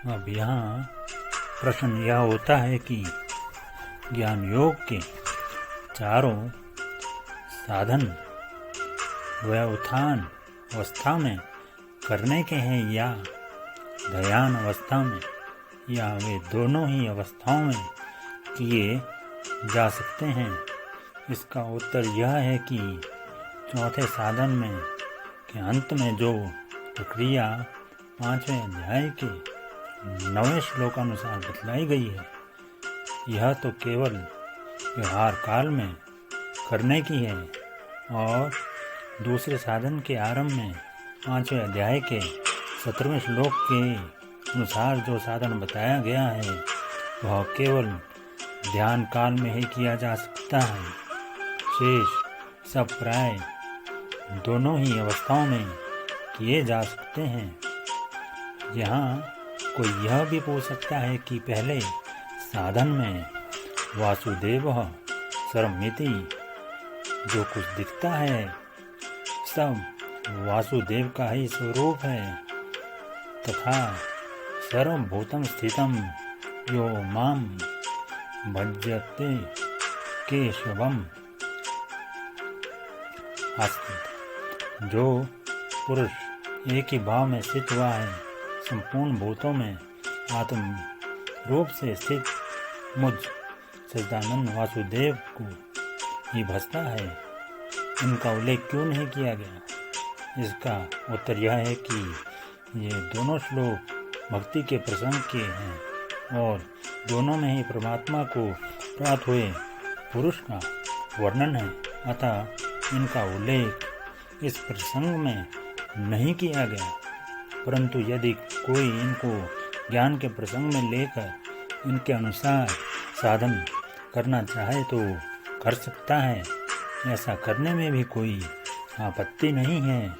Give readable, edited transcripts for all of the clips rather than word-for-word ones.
अब यहाँ प्रश्न यह होता है कि ज्ञान योग के चारों साधन व्युत्थान अवस्था में करने के हैं या ध्यान अवस्था में, या वे दोनों ही अवस्थाओं में किए जा सकते हैं। इसका उत्तर यह है कि चौथे साधन में के अंत में जो प्रक्रिया 5वें अध्याय के 9वें श्लोकानुसार बतलाई गई है, यह तो केवल व्यवहार काल में करने की है, और दूसरे साधन के आरंभ में 5वें अध्याय के 17वें श्लोक के अनुसार जो साधन बताया गया है वह केवल ध्यान काल में ही किया जा सकता है। शेष सब प्राय दोनों ही अवस्थाओं में किए जा सकते हैं। यहाँ कोई यह भी पूछ सकता है कि पहले साधन में वासुदेवः सर्वमिति जो कुछ दिखता है सब वासुदेव का ही स्वरूप है, तथा सर्वभूतं स्थितं यो मां भजते केशवम् अस्ति। जो पुरुष एक ही भाव में स्थित हुआ है, संपूर्ण भूतों में आत्म रूप से स्थित मुझ सच्चिदानंद वासुदेव को ही भजता है, इनका उल्लेख क्यों नहीं किया गया? इसका उत्तर यह है कि ये दोनों श्लोक भक्ति के प्रसंग के हैं और दोनों में ही परमात्मा को प्राप्त हुए पुरुष का वर्णन है, अतः इनका उल्लेख इस प्रसंग में नहीं किया गया। परंतु यदि कोई इनको ज्ञान के प्रसंग में लेकर इनके अनुसार साधन करना चाहे तो कर सकता है, ऐसा करने में भी कोई आपत्ति नहीं है।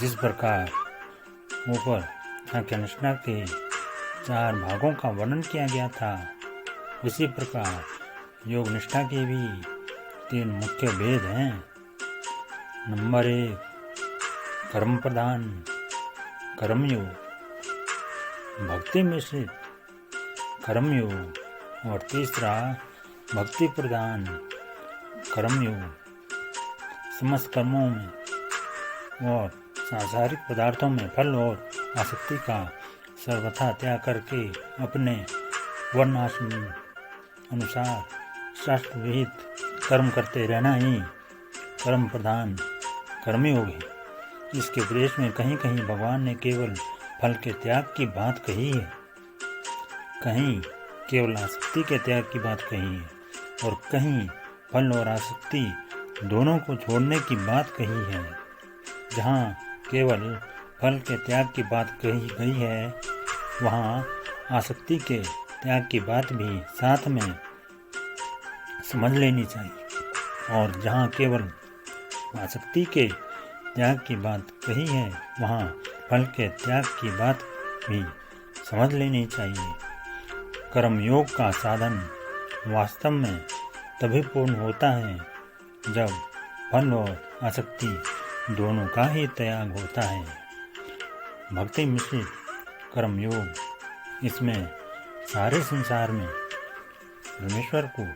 जिस प्रकार ऊपर सांख्यनिष्ठा के 4 भागों का वर्णन किया गया था, उसी प्रकार योग निष्ठा के भी 3 मुख्य भेद हैं। नंबर 1 कर्म प्रधान कर्मयोग, भक्ति मिश्रित कर्मयोग, और तीसरा भक्ति प्रधान कर्मयोग। समस्त कर्मों में और सांसारिक पदार्थों में फल और आसक्ति का सर्वथा त्याग करके अपने वर्णाश्रम अनुसार शास्त्र विहित कर्म करते रहना ही कर्म प्रधान कर्मयोग है। इसके उपदेश में कहीं कहीं भगवान ने केवल फल के त्याग की बात कही है, कहीं केवल आसक्ति के त्याग की बात कही है, और कहीं फल और आसक्ति दोनों को छोड़ने की बात कही है। जहाँ केवल फल के त्याग की बात कही गई है, वहाँ आसक्ति के त्याग की बात भी साथ में समझ लेनी चाहिए, और जहाँ केवल आसक्ति के त्याग की बात कही है, वहाँ फल के त्याग की बात भी समझ लेनी चाहिए। कर्मयोग का साधन वास्तव में तभी पूर्ण होता है जब फल और आसक्ति दोनों का ही त्याग होता है। भक्ति मिश्रित कर्मयोग, इसमें सारे संसार में परमेश्वर को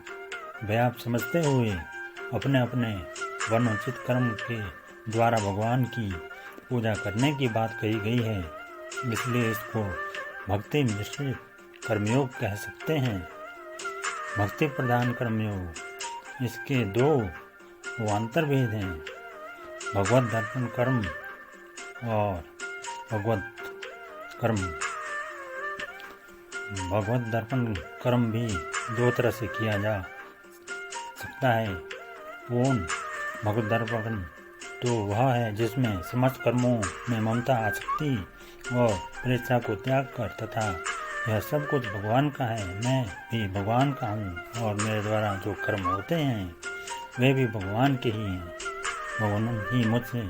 व्याप्त समझते हुए अपने अपने वर्णोचित कर्म के द्वारा भगवान की पूजा करने की बात कही गई है, इसलिए इसको भक्ति मिश्रित कर्मयोग कह सकते हैं। भक्ति प्रधान कर्मयोग, इसके 2 वांतर भेद हैं, भगवत दर्पण कर्म और भगवत कर्म। भगवत दर्पण कर्म भी 2 तरह से किया जा सकता है। पूर्ण भगवत दर्पण तो वह है जिसमें समस्त कर्मों में ममता, आसक्ति और प्रेक्षा को त्याग कर तथा यह सब कुछ भगवान का है, मैं भी भगवान का हूँ, और मेरे द्वारा जो कर्म होते हैं वे भी भगवान के ही हैं। भगवान ही मुझसे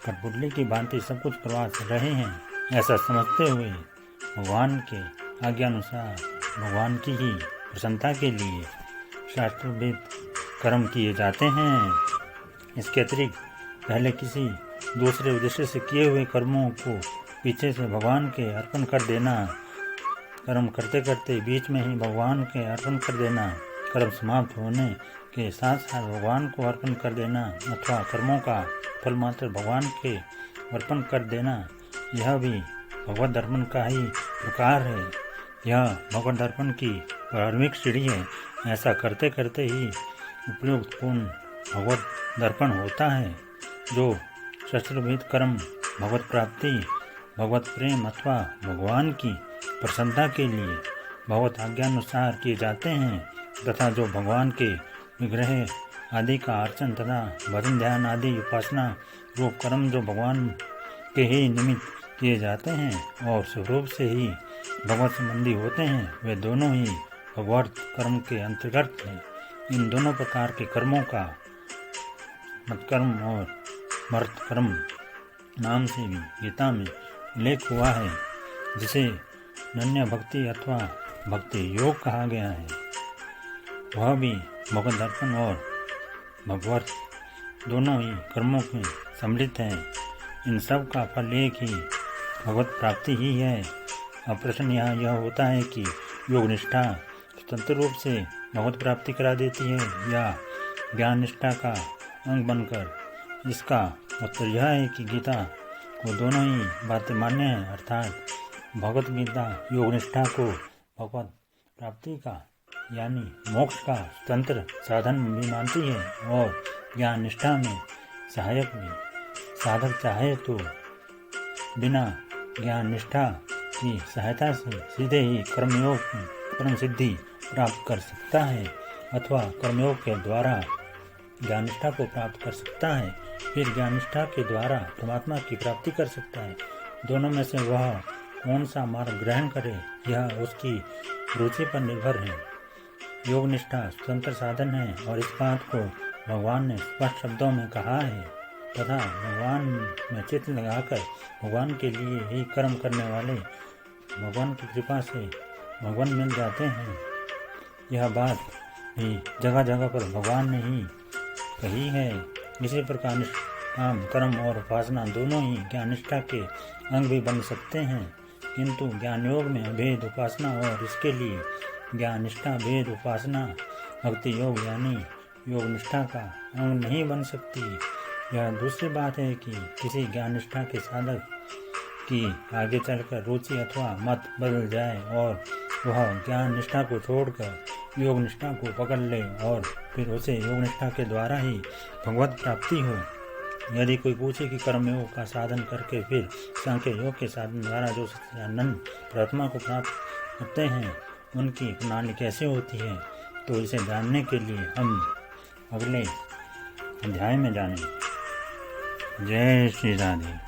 कठपुतली की भांति सब कुछ करवा रहे हैं, ऐसा समझते हुए भगवान के आज्ञानुसार भगवान की ही प्रसन्नता के लिए शास्त्रविद कर्म किए जाते हैं। इसके अतिरिक्त पहले किसी दूसरे उद्देश्य से किए हुए कर्मों को पीछे से भगवान के अर्पण कर देना कर्म करते करते बीच में ही भगवान के अर्पण कर देना, कर्म समाप्त होने के साथ साथ भगवान को अर्पण कर देना अथवा कर्मों का फल मात्र भगवान के अर्पण कर देना, यह भी भगवत दर्पण का ही प्रकार है। यह भगवत दर्पण की प्रारंभिक सीढ़ी है। ऐसा करते करते ही उपयुक्त पूर्ण भगवत दर्पण होता है, जो शास्त्रविहित कर्म भगवत प्राप्ति, भगवत प्रेम अथवा भगवान की प्रसन्नता के लिए भगवत आज्ञानुसार किए जाते हैं, तथा जो भगवान के विग्रह आदि का अर्चन तथा भजन ध्यान आदि उपासना रूप कर्म जो भगवान के ही निमित्त किए जाते हैं और स्वरूप से ही भगवत संबंधी होते हैं, वे दोनों ही भगवत कर्म के अंतर्गत हैं। इन दोनों प्रकार के कर्मों का मत्कर्म और मर्त कर्म नाम से भी गीता में उल्लेख हुआ है, जिसे अनन्य भक्ति अथवा भक्ति योग कहा गया है। वह भी भगवत दर्पण और भगवत दोनों ही कर्मों में सम्मिलित है। इन सब का फल एक ही भगवत प्राप्ति ही है। अब प्रश्न यहाँ यह होता है कि योग निष्ठा स्वतंत्र रूप से भगवत प्राप्ति करा देती है या ज्ञान निष्ठा का अंग बनकर। इसका उत्तर यह है कि गीता को दोनों ही बातें मान्य हैं, अर्थात भगवत गीता योग निष्ठा को भगवत प्राप्ति का यानी मोक्ष का स्वतंत्र साधन भी मानती है और ज्ञान निष्ठा में सहायक भी। साधक चाहे तो बिना ज्ञान निष्ठा की सहायता से सीधे ही कर्मयोग में परम सिद्धि प्राप्त कर सकता है अथवा कर्मयोग के द्वारा ज्ञान निष्ठा को प्राप्त कर सकता है, फिर ज्ञान निष्ठा के द्वारा परमात्मा की प्राप्ति कर सकता है। दोनों में से वह कौन सा मार्ग ग्रहण करे, यह उसकी रुचि पर निर्भर है। योग निष्ठा स्वतंत्र साधन है और इस बात को भगवान ने स्पष्ट शब्दों में कहा है, तथा भगवान में चित्त लगाकर भगवान के लिए ही कर्म करने वाले भगवान की कृपा से भगवान मिल जाते हैं। यह बात भी जगह जगह पर भगवान ने ही कही है। इसी प्रकार निष्काम कर्म और उपासना दोनों ही ज्ञान निष्ठा के अंग भी बन सकते हैं, किंतु ज्ञान योग में अभेद उपासना और इसके लिए ज्ञान निष्ठा भेद उपासना भक्ति योग यानी योग निष्ठा का अंग नहीं बन सकती। यह दूसरी बात है कि किसी ज्ञान निष्ठा के साधक की आगे चलकर रुचि अथवा मत बदल जाए और वह ज्ञान निष्ठा को छोड़कर योग निष्ठा को पकड़ ले और फिर उसे योग निष्ठा के द्वारा ही भगवत प्राप्ति हो। यदि कोई पूछे कि कर्मयोग का साधन करके फिर सांख्य योग के साधन द्वारा जो सच्चिदानंद परमात्मा को प्राप्त करते हैं, उनकी प्रणाली कैसे होती है, तो इसे जानने के लिए हम अगले अध्याय में जानें। जय श्री राधे।